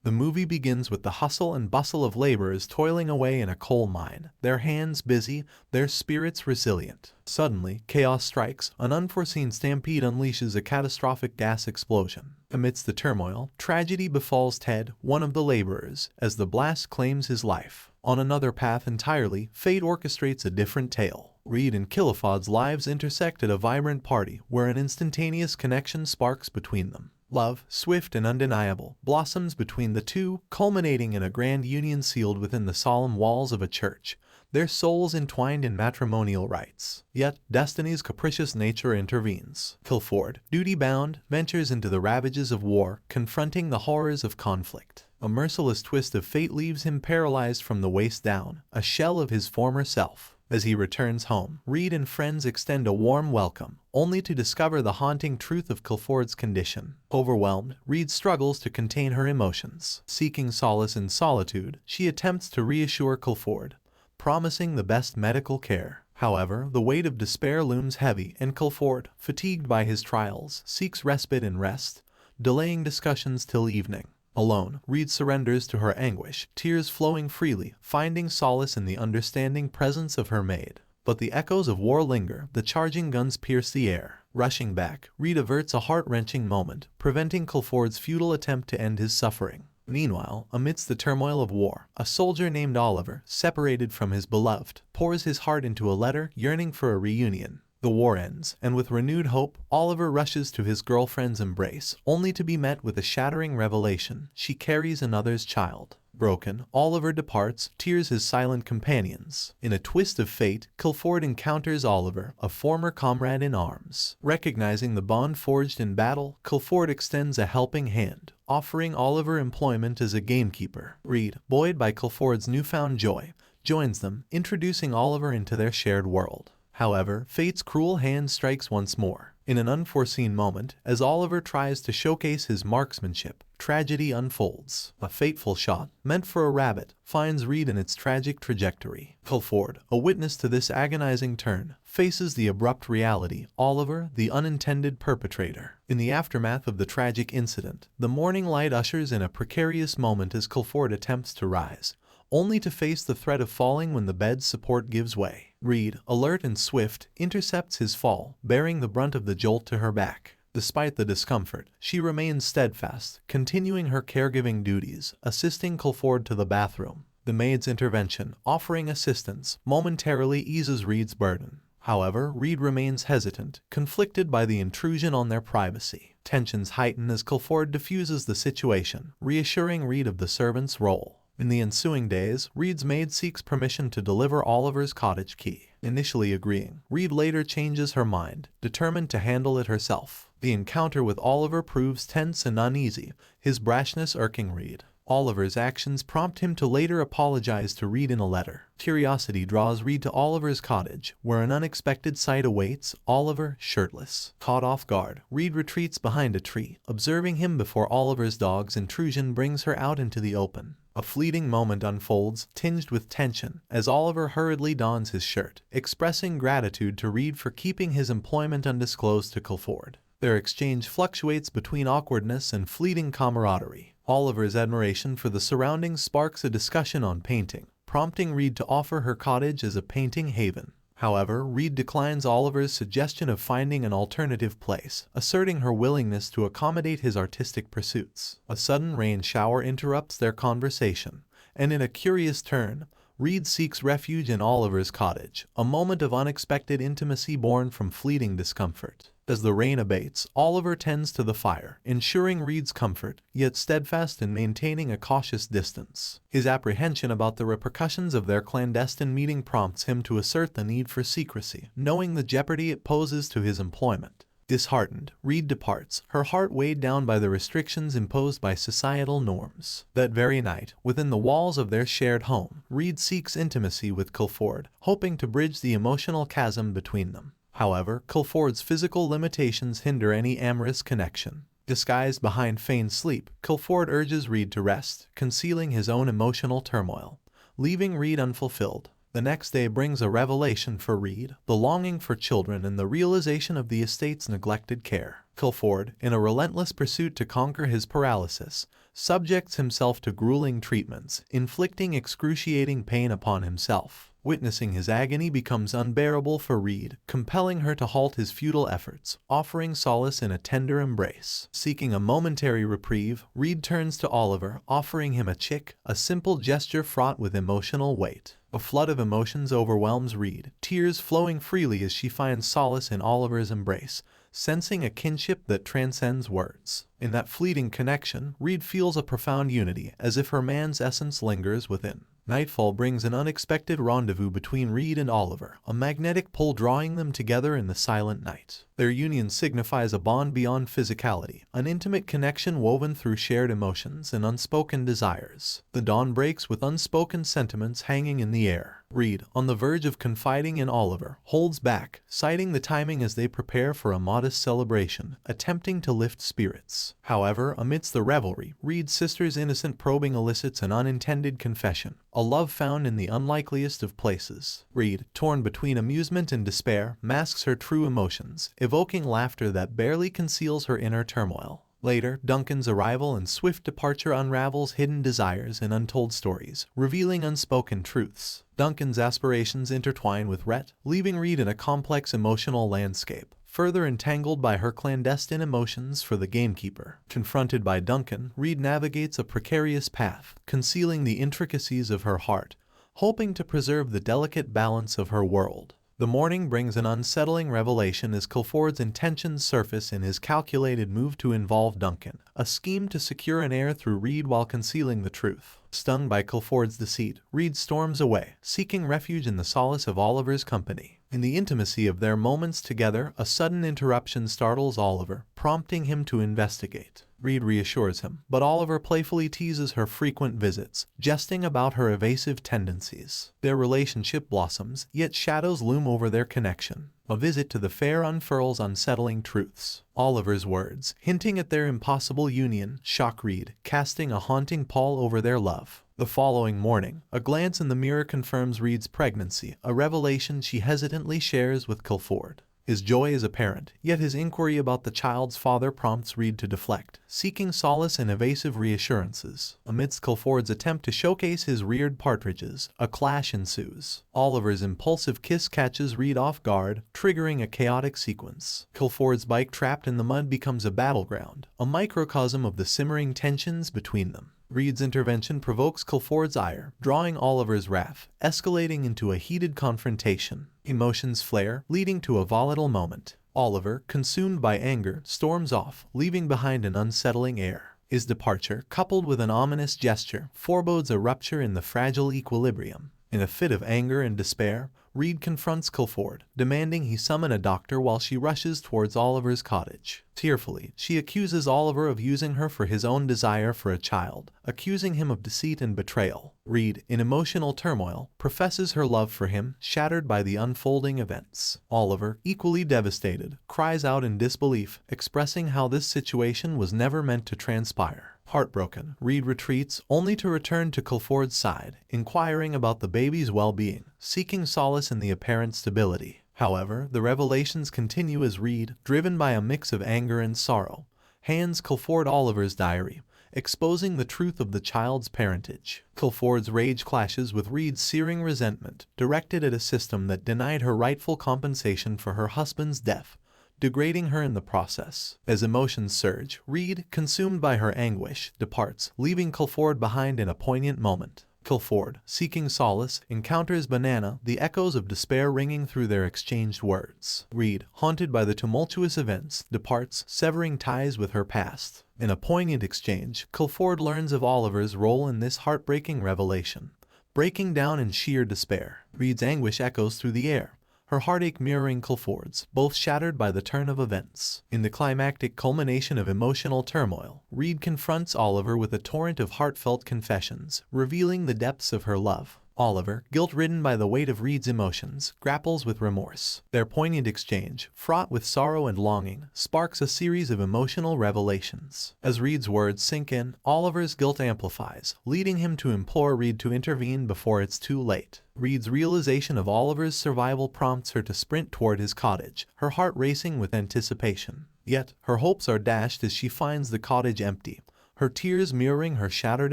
The movie begins with the hustle and bustle of laborers toiling away in a coal mine, their hands busy, their spirits resilient. Suddenly, chaos strikes. An unforeseen stampede unleashes a catastrophic gas explosion. Amidst the turmoil, tragedy befalls Ted, one of the laborers, as the blast claims his life. On another path entirely, fate orchestrates a different tale. Reed and Clifford's lives intersect at a vibrant party where an instantaneous connection sparks between them. Love, swift and undeniable, blossoms between the two, culminating in a grand union sealed within the solemn walls of a church, their souls entwined in matrimonial rites. Yet, destiny's capricious nature intervenes. Clifford, duty-bound, ventures into the ravages of war, confronting the horrors of conflict. A merciless twist of fate leaves him paralyzed from the waist down, a shell of his former self. As he returns home, Reed and friends extend a warm welcome, only to discover the haunting truth of Clifford's condition. Overwhelmed, Reed struggles to contain her emotions. Seeking solace in solitude, she attempts to reassure Clifford, promising the best medical care. However, the weight of despair looms heavy, and Clifford, fatigued by his trials, seeks respite and rest, delaying discussions till evening. Alone, Reed surrenders to her anguish, tears flowing freely, finding solace in the understanding presence of her maid. But the echoes of war linger, the charging guns pierce the air. Rushing back, Reed averts a heart-wrenching moment, preventing Clifford's futile attempt to end his suffering. Meanwhile, amidst the turmoil of war, a soldier named Oliver, separated from his beloved, pours his heart into a letter, yearning for a reunion. The war ends, and with renewed hope, Oliver rushes to his girlfriend's embrace, only to be met with a shattering revelation: she carries another's child. Broken, Oliver departs, tears his silent companions. In a twist of fate, Clifford encounters Oliver, a former comrade in arms. Recognizing the bond forged in battle, Clifford extends a helping hand, offering Oliver employment as a gamekeeper. Reed, buoyed by Clifford's newfound joy, joins them, introducing Oliver into their shared world. However, fate's cruel hand strikes once more. In an unforeseen moment, as Oliver tries to showcase his marksmanship, tragedy unfolds. A fateful shot, meant for a rabbit, finds Reed in its tragic trajectory. Clifford, a witness to this agonizing turn, faces the abrupt reality: Oliver, the unintended perpetrator. In the aftermath of the tragic incident, the morning light ushers in a precarious moment as Clifford attempts to rise, only to face the threat of falling when the bed's support gives way. Reed, alert and swift, intercepts his fall, bearing the brunt of the jolt to her back. Despite the discomfort, she remains steadfast, continuing her caregiving duties, assisting Clifford to the bathroom. The maid's intervention, offering assistance, momentarily eases Reed's burden. However, Reed remains hesitant, conflicted by the intrusion on their privacy. Tensions heighten as Clifford diffuses the situation, reassuring Reed of the servant's role. In the ensuing days, Reed's maid seeks permission to deliver Oliver's cottage key. Initially agreeing, Reed later changes her mind, determined to handle it herself. The encounter with Oliver proves tense and uneasy, his brashness irking Reed. Oliver's actions prompt him to later apologize to Reed in a letter. Curiosity draws Reed to Oliver's cottage, where an unexpected sight awaits: Oliver, shirtless. Caught off guard, Reed retreats behind a tree, observing him before Oliver's dog's intrusion brings her out into the open. A fleeting moment unfolds, tinged with tension, as Oliver hurriedly dons his shirt, expressing gratitude to Reed for keeping his employment undisclosed to Clifford. Their exchange fluctuates between awkwardness and fleeting camaraderie. Oliver's admiration for the surroundings sparks a discussion on painting, prompting Reed to offer her cottage as a painting haven. However, Reed declines Oliver's suggestion of finding an alternative place, asserting her willingness to accommodate his artistic pursuits. A sudden rain shower interrupts their conversation, and in a curious turn, Reed seeks refuge in Oliver's cottage, a moment of unexpected intimacy born from fleeting discomfort. As the rain abates, Oliver tends to the fire, ensuring Reed's comfort, yet steadfast in maintaining a cautious distance. His apprehension about the repercussions of their clandestine meeting prompts him to assert the need for secrecy, knowing the jeopardy it poses to his employment. Disheartened, Reed departs, her heart weighed down by the restrictions imposed by societal norms. That very night, within the walls of their shared home, Reed seeks intimacy with Clifford, hoping to bridge the emotional chasm between them. However, Clifford's physical limitations hinder any amorous connection. Disguised behind feigned sleep, Clifford urges Reed to rest, concealing his own emotional turmoil, leaving Reed unfulfilled. The next day brings a revelation for Reed: the longing for children and the realization of the estate's neglected care. Clifford, in a relentless pursuit to conquer his paralysis, subjects himself to grueling treatments, inflicting excruciating pain upon himself. Witnessing his agony becomes unbearable for Reed, compelling her to halt his futile efforts, offering solace in a tender embrace. Seeking a momentary reprieve, Reed turns to Oliver, offering him a chick, a simple gesture fraught with emotional weight. A flood of emotions overwhelms Reed, tears flowing freely as she finds solace in Oliver's embrace, sensing a kinship that transcends words. In that fleeting connection, Reed feels a profound unity, as if her man's essence lingers within. Nightfall brings an unexpected rendezvous between Reed and Oliver, a magnetic pull drawing them together in the silent night. Their union signifies a bond beyond physicality, an intimate connection woven through shared emotions and unspoken desires. The dawn breaks with unspoken sentiments hanging in the air. Reed, on the verge of confiding in Oliver, holds back, citing the timing as they prepare for a modest celebration, attempting to lift spirits. However, amidst the revelry, Reed's sister's innocent probing elicits an unintended confession, a love found in the unlikeliest of places. Reed, torn between amusement and despair, masks her true emotions, evoking laughter that barely conceals her inner turmoil. Later, Duncan's arrival and swift departure unravels hidden desires and untold stories, revealing unspoken truths. Duncan's aspirations intertwine with Rhett, leaving Reed in a complex emotional landscape, further entangled by her clandestine emotions for the gamekeeper. Confronted by Duncan, Reed navigates a precarious path, concealing the intricacies of her heart, hoping to preserve the delicate balance of her world. The morning brings an unsettling revelation as Clifford's intentions surface in his calculated move to involve Duncan, a scheme to secure an heir through Reed while concealing the truth. Stung by Clifford's deceit, Reed storms away, seeking refuge in the solace of Oliver's company. In the intimacy of their moments together, a sudden interruption startles Oliver, prompting him to investigate. Reed reassures him, but Oliver playfully teases her frequent visits, jesting about her evasive tendencies. Their relationship blossoms, yet shadows loom over their connection. A visit to the fair unfurls unsettling truths. Oliver's words, hinting at their impossible union, shock Reed, casting a haunting pall over their love. The following morning, a glance in the mirror confirms Reed's pregnancy, a revelation she hesitantly shares with Clifford. His joy is apparent, yet his inquiry about the child's father prompts Reed to deflect, seeking solace in evasive reassurances. Amidst Clifford's attempt to showcase his reared partridges, a clash ensues. Oliver's impulsive kiss catches Reed off guard, triggering a chaotic sequence. Clifford's bike trapped in the mud becomes a battleground, a microcosm of the simmering tensions between them. Reed's intervention provokes Clifford's ire, drawing Oliver's wrath, escalating into a heated confrontation. Emotions flare, leading to a volatile moment. Oliver, consumed by anger, storms off, leaving behind an unsettling air. His departure, coupled with an ominous gesture, forebodes a rupture in the fragile equilibrium. In a fit of anger and despair, Reed confronts Clifford, demanding he summon a doctor while she rushes towards Oliver's cottage. Tearfully, she accuses Oliver of using her for his own desire for a child, accusing him of deceit and betrayal. Reed, in emotional turmoil, professes her love for him, shattered by the unfolding events. Oliver, equally devastated, cries out in disbelief, expressing how this situation was never meant to transpire. Heartbroken, Reed retreats, only to return to Clifford's side, inquiring about the baby's well-being, seeking solace in the apparent stability. However, the revelations continue as Reed, driven by a mix of anger and sorrow, hands Clifford Oliver's diary, exposing the truth of the child's parentage. Clifford's rage clashes with Reed's searing resentment, directed at a system that denied her rightful compensation for her husband's death, degrading her in the process. As emotions surge, Reed, consumed by her anguish, departs, leaving Clifford behind in a poignant moment. Clifford, seeking solace, encounters Banana, the echoes of despair ringing through their exchanged words. Reed, haunted by the tumultuous events, departs, severing ties with her past. In a poignant exchange, Clifford learns of Oliver's role in this heartbreaking revelation. Breaking down in sheer despair, Reed's anguish echoes through the air, her heartache mirroring Clifford's, both shattered by the turn of events. In the climactic culmination of emotional turmoil, Reed confronts Oliver with a torrent of heartfelt confessions, revealing the depths of her love. Oliver, guilt-ridden by the weight of Reed's emotions, grapples with remorse. Their poignant exchange, fraught with sorrow and longing, sparks a series of emotional revelations. As Reed's words sink in, Oliver's guilt amplifies, leading him to implore Reed to intervene before it's too late. Reed's realization of Oliver's survival prompts her to sprint toward his cottage, her heart racing with anticipation. Yet, her hopes are dashed as she finds the cottage empty, her tears mirroring her shattered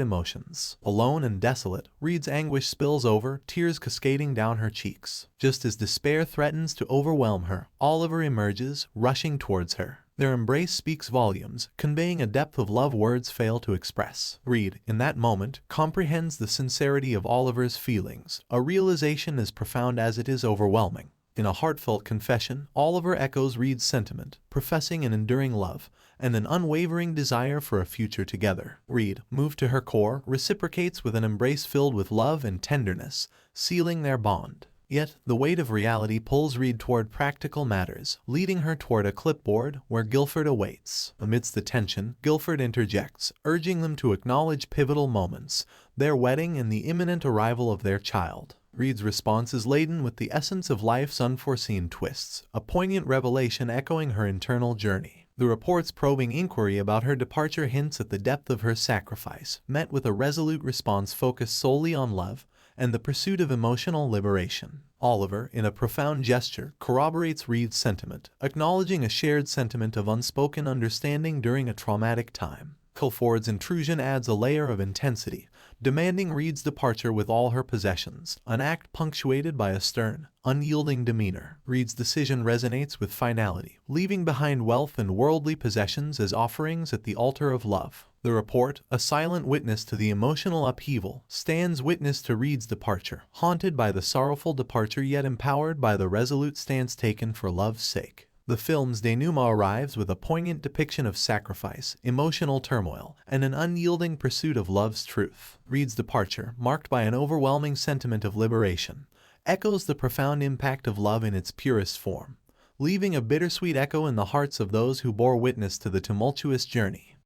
emotions. Alone and desolate, Reed's anguish spills over, tears cascading down her cheeks. Just as despair threatens to overwhelm her, Oliver emerges, rushing towards her. Their embrace speaks volumes, conveying a depth of love words fail to express. Reed, in that moment, comprehends the sincerity of Oliver's feelings, a realization as profound as it is overwhelming. In a heartfelt confession, Oliver echoes Reed's sentiment, professing an enduring love and an unwavering desire for a future together. Reed, moved to her core, reciprocates with an embrace filled with love and tenderness, sealing their bond. Yet, the weight of reality pulls Reed toward practical matters, leading her toward a clipboard where Guilford awaits. Amidst the tension, Guilford interjects, urging them to acknowledge pivotal moments, their wedding and the imminent arrival of their child. Reed's response is laden with the essence of life's unforeseen twists, a poignant revelation echoing her internal journey. The report's probing inquiry about her departure hints at the depth of her sacrifice, met with a resolute response focused solely on love and the pursuit of emotional liberation. Oliver, in a profound gesture, corroborates Reed's sentiment, acknowledging a shared sentiment of unspoken understanding during a traumatic time. Guilford's intrusion adds a layer of intensity, demanding Reed's departure with all her possessions, an act punctuated by a stern, unyielding demeanor. Reed's decision resonates with finality, leaving behind wealth and worldly possessions as offerings at the altar of love. The report, a silent witness to the emotional upheaval, stands witness to Reed's departure, haunted by the sorrowful departure yet empowered by the resolute stance taken for love's sake. The film's denouement arrives with a poignant depiction of sacrifice, emotional turmoil, and an unyielding pursuit of love's truth. Reed's departure, marked by an overwhelming sentiment of liberation, echoes the profound impact of love in its purest form, leaving a bittersweet echo in the hearts of those who bore witness to the tumultuous journey.